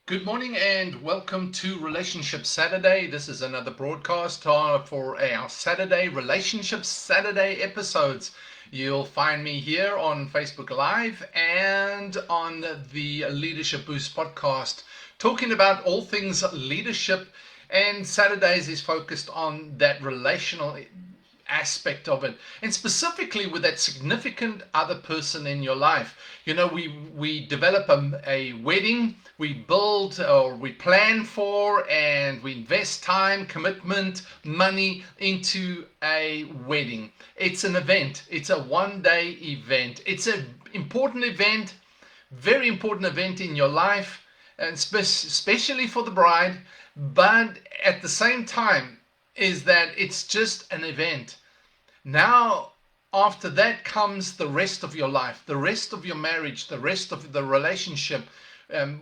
Good morning and welcome to Relationship Saturday. This is another broadcast for our Saturday Relationship Saturday episodes. You'll find me here on Facebook Live and on the Leadership Boost podcast, talking about all things leadership. And Saturdays is focused on that relational aspect of it, and specifically with that significant other person in your life. We develop a wedding, we build or we plan for, and we invest time, commitment, money into a wedding. It's an event. It's a one-day event. It's an important event, very important event in your life, and especially for the bride. But at the same time, is that it's just an event. Now, after that comes the rest of your life, the rest of your marriage, the rest of the relationship,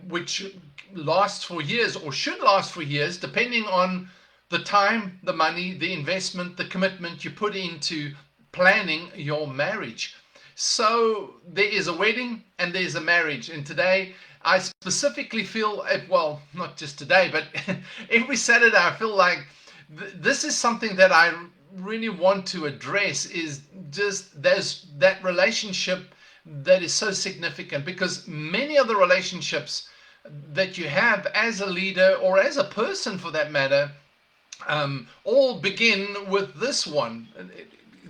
which lasts for years or should last for years, depending on the time, the money, the investment, the commitment you put into planning your marriage. So there is a wedding and there's a marriage. And today I specifically feel, well, not just today, but every Saturday I feel like this is something that I really want to address, is just there's that relationship that is so significant, because many of the relationships that you have as a leader or as a person for that matter all begin with this one.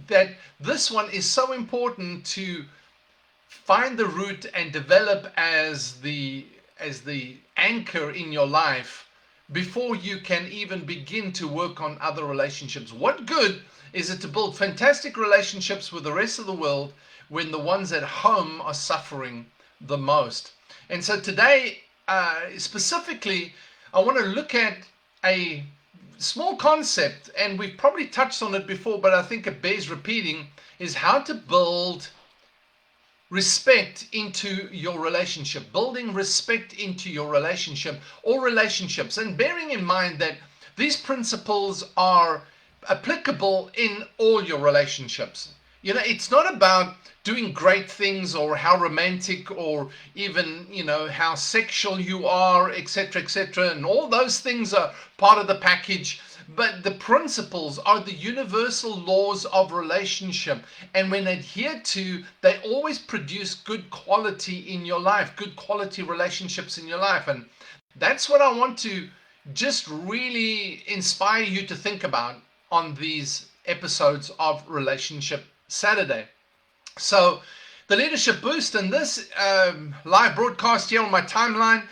That this one is so important to find the root and develop as the anchor in your life before you can even begin to work on other relationships. What good is it to build fantastic relationships with the rest of the world when the ones at home are suffering the most? And so today, specifically, I want to look at a small concept, and we've probably touched on it before, but I think it bears repeating, is how to build respect into your relationship, building respect into your relationship or relationships, and bearing in mind that these principles are applicable in all your relationships. It's not about doing great things or how romantic or even, how sexual you are, etc., etc. And all those things are part of the package. But the principles are the universal laws of relationship. And when adhered to, they always produce good quality in your life, good quality relationships in your life. And that's what I want to just really inspire you to think about on these episodes of Relationship Saturday. So the Leadership Boost and this live broadcast here on my timeline,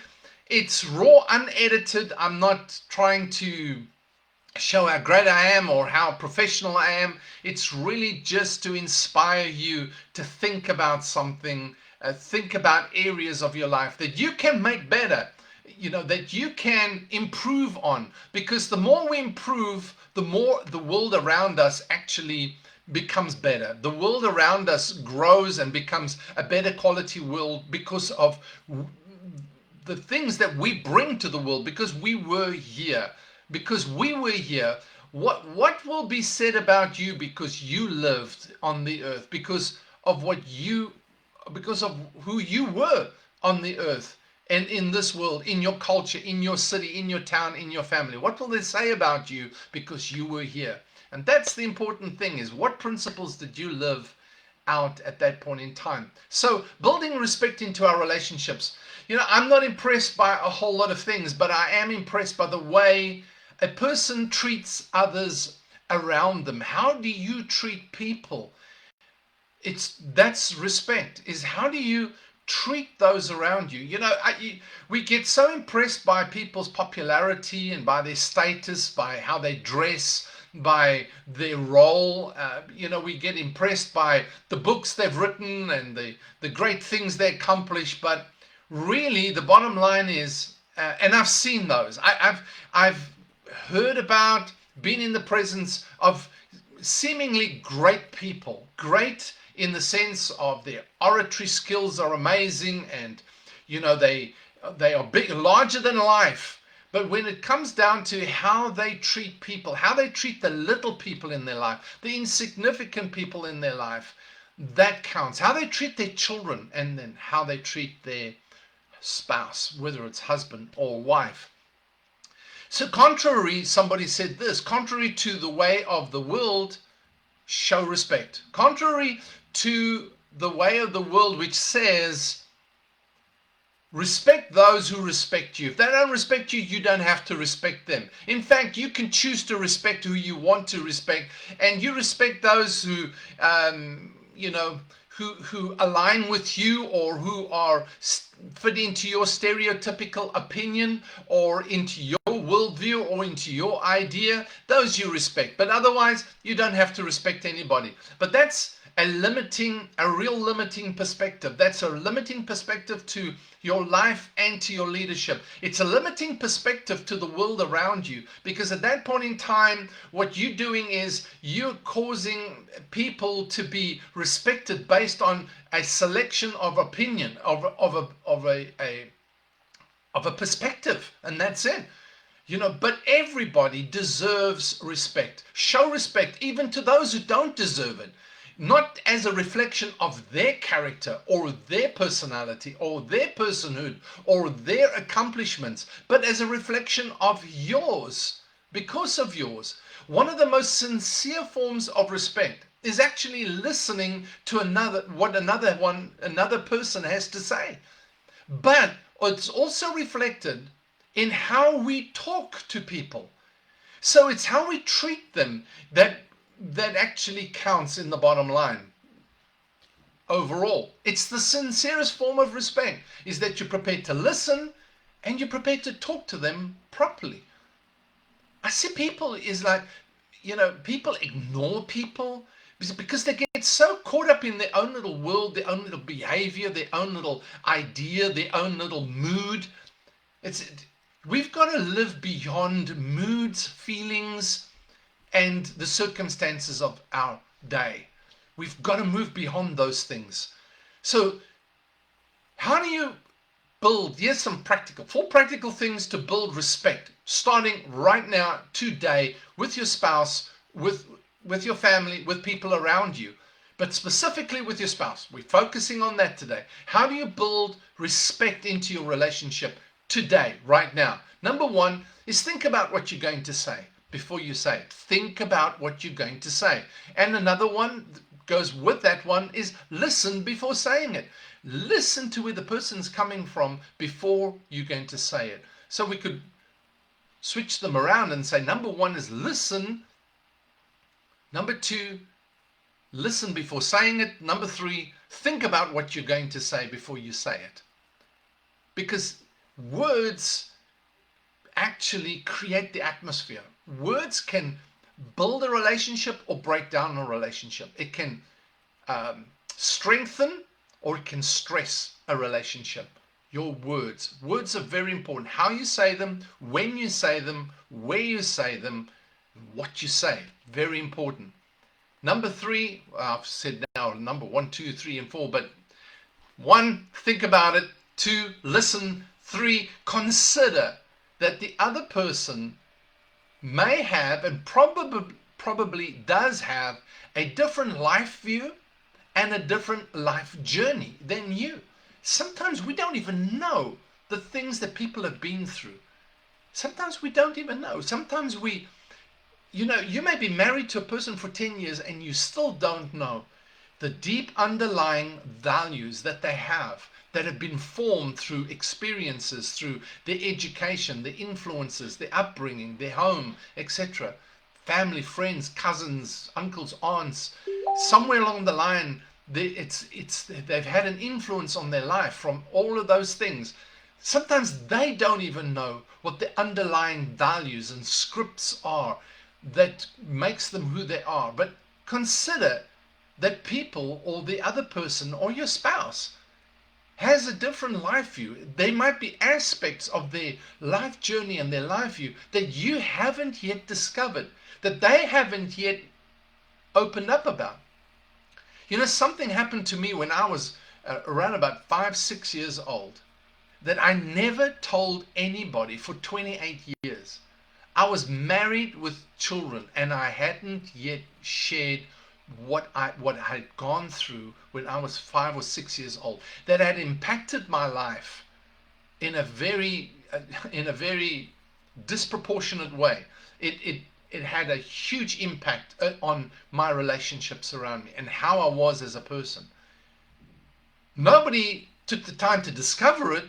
it's raw, unedited. I'm not trying to show how great I am or how professional I am. It's really just to inspire you to think about something, think about areas of your life that you can make better, that you can improve on. Because the more we improve, the more the world around us actually becomes better. The world around us grows and becomes a better quality world because of the things that we bring to the world, because we were here. Because we were here. What will be said about you because you lived on the earth, because of who you were on the earth and in this world, in your culture, in your city, in your town, in your family? What will they say about you because you were here? And that's the important thing, is what principles did you live out at that point in time? So building respect into our relationships. I'm not impressed by a whole lot of things, but I am impressed by the way a person treats others around them. How do you treat people? That's respect. Is how do you treat those around you? We get so impressed by people's popularity and by their status, by how they dress, by their role. We get impressed by the books they've written and the great things they accomplish. But really, the bottom line is, and I've seen those. I've heard about, been in the presence of seemingly great people, great in the sense of their oratory skills are amazing, and they are big, larger than life. But when it comes down to how they treat people, how they treat the little people in their life, the insignificant people in their life, that counts. How they treat their children, and then how they treat their spouse, whether it's husband or wife. So somebody said this, contrary to the way of the world, show respect. Contrary to the way of the world, which says, respect those who respect you. If they don't respect you, you don't have to respect them. In fact, you can choose to respect who you want to respect, and you respect those who, who align with you, or who are fit into your stereotypical opinion, or into your worldview, or into your idea. Those you respect, but otherwise you don't have to respect anybody. But that's a real limiting perspective. That's a limiting perspective to your life and to your leadership. It's a limiting perspective to the world around you, because at that point in time, what you're doing is you're causing people to be respected based on a selection of opinion, of a perspective, and that's it. But everybody deserves respect. Show respect even to those who don't deserve it. Not as a reflection of their character or their personality or their personhood or their accomplishments, but as a reflection of yours, because of yours. One of the most sincere forms of respect is actually listening to what another person has to say. But it's also reflected in how we talk to people. So it's how we treat them that actually counts in the bottom line. Overall, it's the sincerest form of respect, is that you're prepared to listen and you're prepared to talk to them properly. I see people people ignore people because they get so caught up in their own little world, their own little behavior, their own little idea, their own little mood. We've got to live beyond moods, feelings, and the circumstances of our day. We've got to move beyond those things. So how do you build? Here's some four practical things to build respect, starting right now, today, with your spouse, with your family, with people around you, but specifically with your spouse. We're focusing on that today. How do you build respect into your relationship today, right now? Number one is think about what you're going to say before you say it. Think about what you're going to say. And another one goes with that one is listen before saying it. Listen to where the person's coming from before you're going to say it. So we could switch them around and say, number one is listen. Number two, listen before saying it. Number three, think about what you're going to say before you say it. Because words actually create the atmosphere. Words can build a relationship or break down a relationship. It can strengthen or it can stress a relationship. Your words. Words are very important. How you say them, when you say them, where you say them, what you say. Very important. Number three, I've said now number 1, 2, 3, and 4, but 1, think about it. 2, listen. 3, consider that the other person may have and probably does have a different life view and a different life journey than you. Sometimes we don't even know the things that people have been through. Sometimes we don't even know. Sometimes you may be married to a person for 10 years and you still don't know the deep underlying values that they have that have been formed through experiences, through their education, their influences, their upbringing, their home, etc. Family, friends, cousins, uncles, aunts. Somewhere along the line, they've had an influence on their life from all of those things. Sometimes they don't even know what the underlying values and scripts are that makes them who they are. But consider that people or the other person or your spouse has a different life view. There might be aspects of their life journey and their life view that you haven't yet discovered, that they haven't yet opened up about. Something happened to me when I was around about 5, 6 years old that I never told anybody for 28 years. I was married with children and I hadn't yet shared what I had gone through when I was 5 or 6 years old, that had impacted my life in a very in a very disproportionate way. It had a huge impact on my relationships around me and how I was as a person. Nobody took the time to discover it,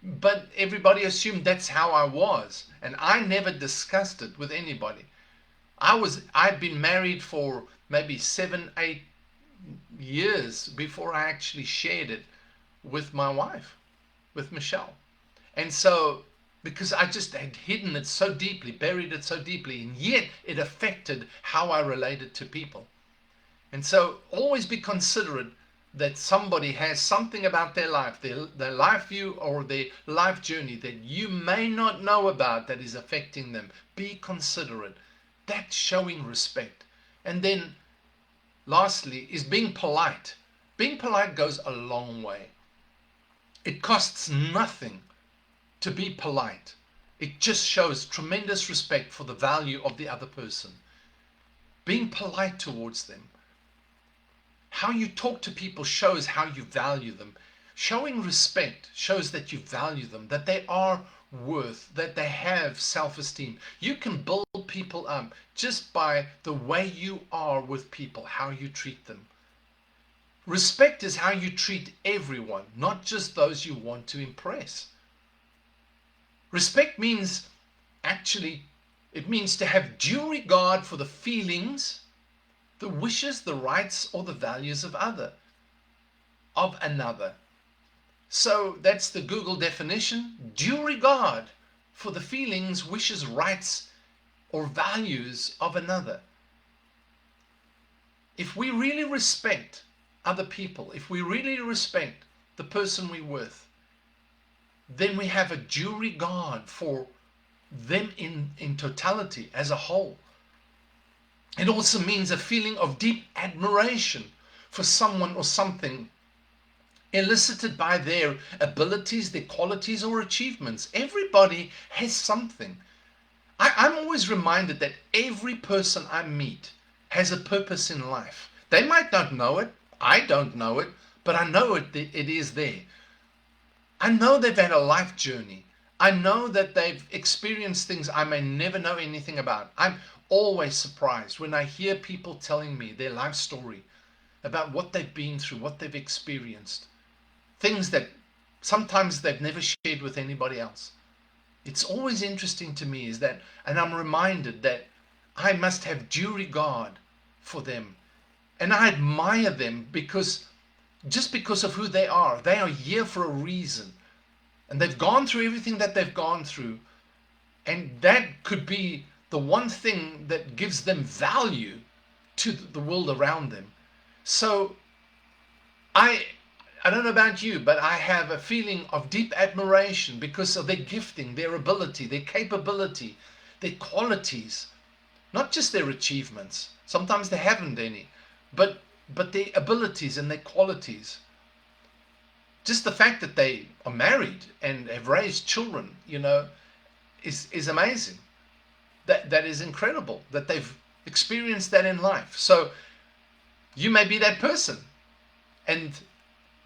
but everybody assumed that's how I was, and I never discussed it with anybody. I'd been married for maybe 7, 8 years before I actually shared it with my wife, with Michelle. And so, because I just had hidden it so deeply, buried it so deeply, and yet it affected how I related to people. And so, always be considerate that somebody has something about their life, their life view or their life journey that you may not know about that is affecting them. Be considerate. That's showing respect. And then, lastly, is being polite. Being polite goes a long way. It costs nothing to be polite. It just shows tremendous respect for the value of the other person. Being polite towards them. How you talk to people shows how you value them. Showing respect shows that you value them, that they are worth, that they have self-esteem. You can build people up just by the way you are with people, how you treat them. Respect is how you treat everyone, not just those you want to impress. Respect means, actually, it means to have due regard for the feelings, the wishes, the rights, or the values of another. So that's the Google definition: due regard for the feelings, wishes, rights, or values of another. If we really respect other people, if we really respect the person we're with, then we have a due regard for them in totality as a whole. It also means a feeling of deep admiration for someone or something elicited by their abilities, their qualities, or achievements. Everybody has something. I'm always reminded that every person I meet has a purpose in life. They might not know it. I don't know it, but I know it is there. I know they've had a life journey. I know that they've experienced things I may never know anything about. I'm always surprised when I hear people telling me their life story about what they've been through, what they've experienced, things that sometimes they've never shared with anybody else. It's always interesting to me is that, and I'm reminded that I must have due regard for them. And I admire them just because of who they are. They are here for a reason. And they've gone through everything that they've gone through. And that could be the one thing that gives them value to the world around them. So I don't know about you, but I have a feeling of deep admiration because of their gifting, their ability, their capability, their qualities, not just their achievements. Sometimes they haven't any, but their abilities and their qualities. Just the fact that they are married and have raised children, is amazing. That is incredible that they've experienced that in life. So you may be that person, and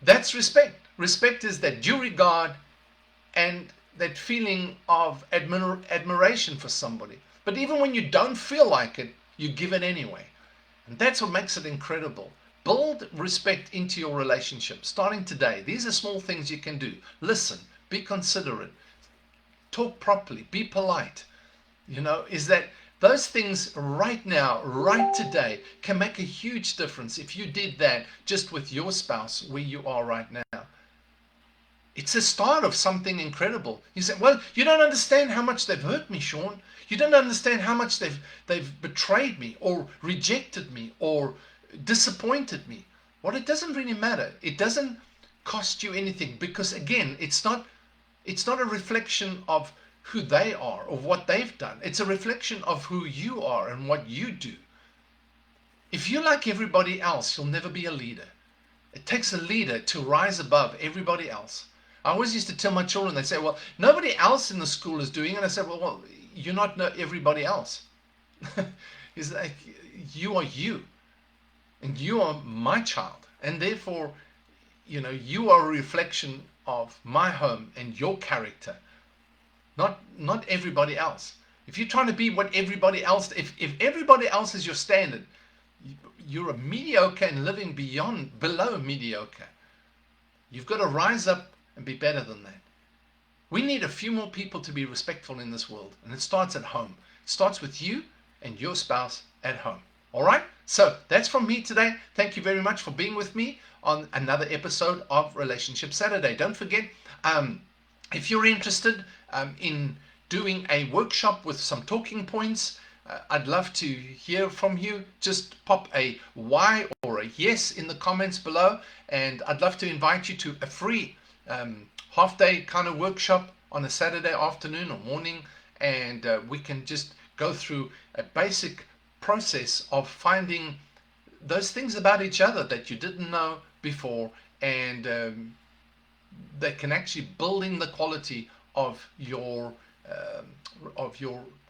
that's respect. Respect is that due regard and that feeling of admiration for somebody. But even when you don't feel like it, you give it anyway. And that's what makes it incredible. Build respect into your relationship starting today. These are small things you can do. Listen, be considerate, talk properly, be polite. Is that those things right now, right today, can make a huge difference if you did that just with your spouse where you are right now. It's a start of something incredible. You say, well, you don't understand how much they've hurt me, Sean. You don't understand how much they've betrayed me or rejected me or disappointed me. Well, it doesn't really matter. It doesn't cost you anything because, again, it's not a reflection of who they are or what they've done. It's a reflection of who you are and what you do. If you're like everybody else, you'll never be a leader. It takes a leader to rise above everybody else. I always used to tell my children, they say, well, nobody else in the school is doing it. And I said, well, you're not everybody else. It's like, you are you. And you are my child. And therefore, you are a reflection of my home and your character, not everybody else. If you're trying to be what everybody else, if everybody else is your standard, you're a mediocre and living below mediocre. You've got to rise up and be better than that. We need a few more people to be respectful in this world, and it starts at home. It starts with you and your spouse at home. All right? So that's from me today. Thank you very much for being with me on another episode of Relationship Saturday. Don't forget, if you're interested in doing a workshop with some talking points, I'd love to hear from you. Just pop a Y or a yes in the comments below, and I'd love to invite you to a free half-day kind of workshop on a Saturday afternoon or morning, and we can just go through a basic process of finding those things about each other that you didn't know before, and that can actually build in the quality of your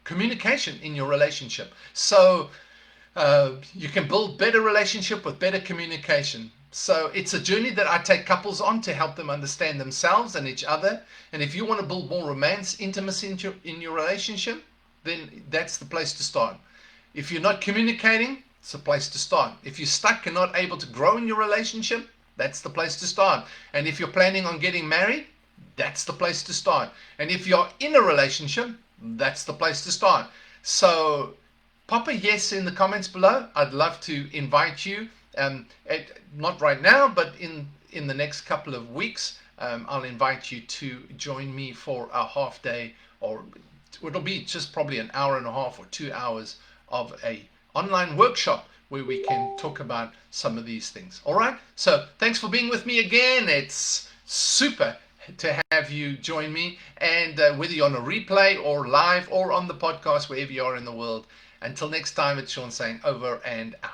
communication in your relationship. So you can build better relationship with better communication. So it's a journey that I take couples on to help them understand themselves and each other. And if you want to build more romance, intimacy in your relationship, then that's the place to start. If you're not communicating, it's the place to start. If you're stuck and not able to grow in your relationship, that's the place to start. And if you're planning on getting married, that's the place to start. And if you're in a relationship, that's the place to start. So pop a yes in the comments below. I'd love to invite you, not right now, but in the next couple of weeks, I'll invite you to join me for a half day, or it'll be just probably an hour and a half or 2 hours of a online workshop where we can talk about some of these things. All right. So thanks for being with me again. It's super to have you join me, and whether you're on a replay or live or on the podcast, wherever you are in the world. Until next time, it's Sean saying over and out.